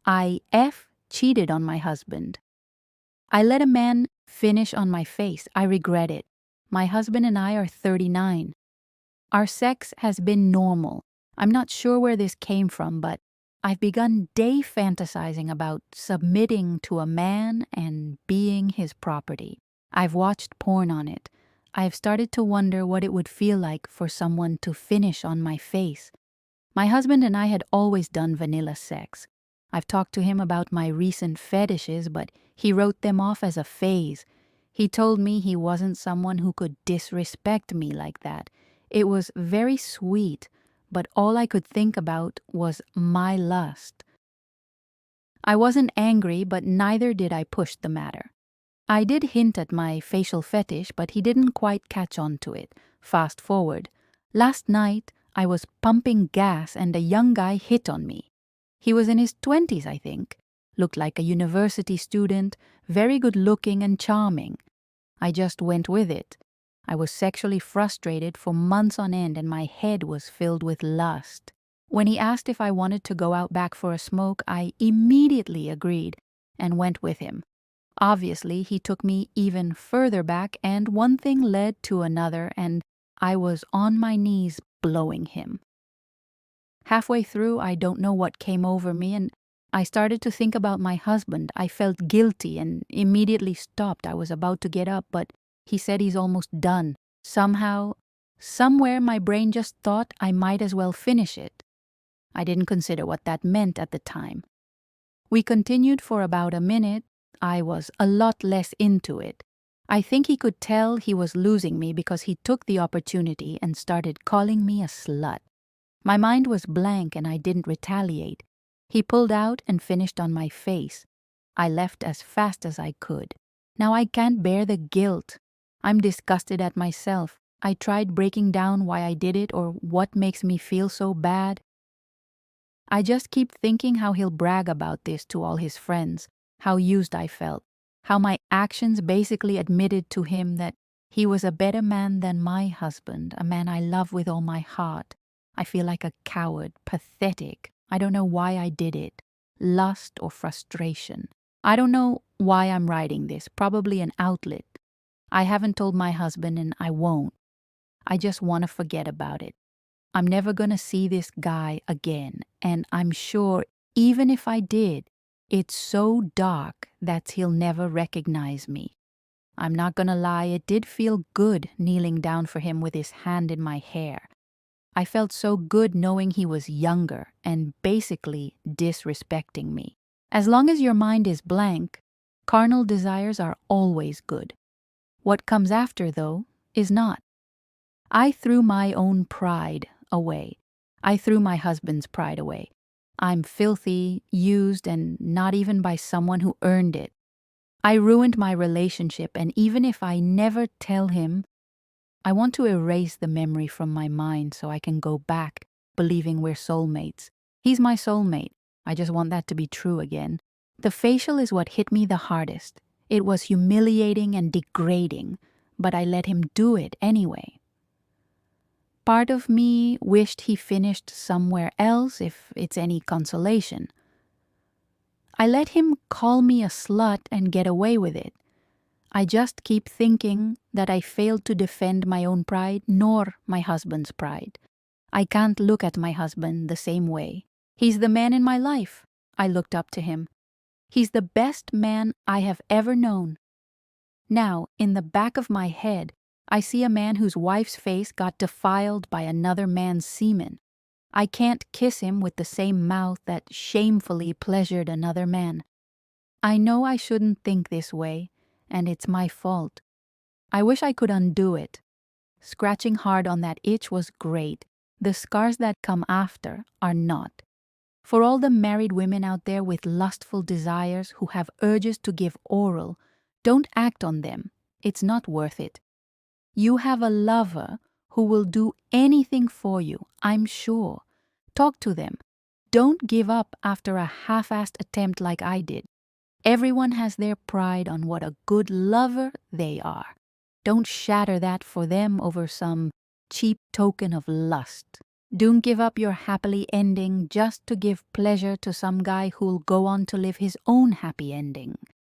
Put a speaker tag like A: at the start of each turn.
A: I cheated on my husband. I let a man finish on my face. I regret it. My husband and I are 39. Our sex has been normal. I'm not sure where this came from, but I've begun day fantasizing about submitting to a man and being his property. I've watched porn on it. I've started to wonder what it would feel like for someone to finish on my face. My husband and I had always done vanilla sex. I've talked to him about my recent fetishes, but he wrote them off as a phase. He told me he wasn't someone who could disrespect me like that. It was very sweet, but all I could think about was my lust. I wasn't angry, but neither did I push the matter. I did hint at my facial fetish, but he didn't quite catch on to it. Fast forward. Last night, I was pumping gas and a young guy hit on me. He was in his 20s, I think. Looked like a university student, very good looking and charming. I just went with it. I was sexually frustrated for months on end and my head was filled with lust. When he asked if I wanted to go out back for a smoke, I immediately agreed and went with him. Obviously, he took me even further back and one thing led to another and I was on my knees blowing him. Halfway through, I don't know what came over me and I started to think about my husband. I felt guilty and immediately stopped. I was about to get up, but he said he's almost done. Somehow, somewhere my brain just thought I might as well finish it. I didn't consider what that meant at the time. We continued for about a minute. I was a lot less into it. I think he could tell he was losing me because he took the opportunity and started calling me a slut. My mind was blank and I didn't retaliate. He pulled out and finished on my face. I left as fast as I could. Now I can't bear the guilt. I'm disgusted at myself. I tried breaking down why I did it or what makes me feel so bad. I just keep thinking how he'll brag about this to all his friends, how used I felt, how my actions basically admitted to him that he was a better man than my husband, a man I love with all my heart. I feel like a coward, pathetic. I don't know why I did it. Lust or frustration. I don't know why I'm writing this, probably an outlet. I haven't told my husband and I won't. I just want to forget about it. I'm never going to see this guy again, and I'm sure even if I did, it's so dark that he'll never recognize me. I'm not going to lie, it did feel good kneeling down for him with his hand in my hair. I felt so good knowing he was younger and basically disrespecting me. As long as your mind is blank, carnal desires are always good. What comes after, though, is not. I threw my own pride away. I threw my husband's pride away. I'm filthy, used, and not even by someone who earned it. I ruined my relationship, and even if I never tell him, I want to erase the memory from my mind so I can go back believing we're soulmates. He's my soulmate. I just want that to be true again. The facial is what hit me the hardest. It was humiliating and degrading, but I let him do it anyway. Part of me wished he finished somewhere else if it's any consolation. I let him call me a slut and get away with it. I just keep thinking that I failed to defend my own pride nor my husband's pride. I can't look at my husband the same way. He's the man in my life. I looked up to him. He's the best man I have ever known. Now, in the back of my head, I see a man whose wife's face got defiled by another man's semen. I can't kiss him with the same mouth that shamefully pleasured another man. I know I shouldn't think this way, and it's my fault. I wish I could undo it. Scratching hard on that itch was great. The scars that come after are not. For all the married women out there with lustful desires who have urges to give oral, don't act on them. It's not worth it. You have a lover who will do anything for you, I'm sure. Talk to them. Don't give up after a half-assed attempt like I did. Everyone has their pride on what a good lover they are. Don't shatter that for them over some cheap token of lust. Don't give up your happily ending just to give pleasure to some guy who'll go on to live his own happy ending.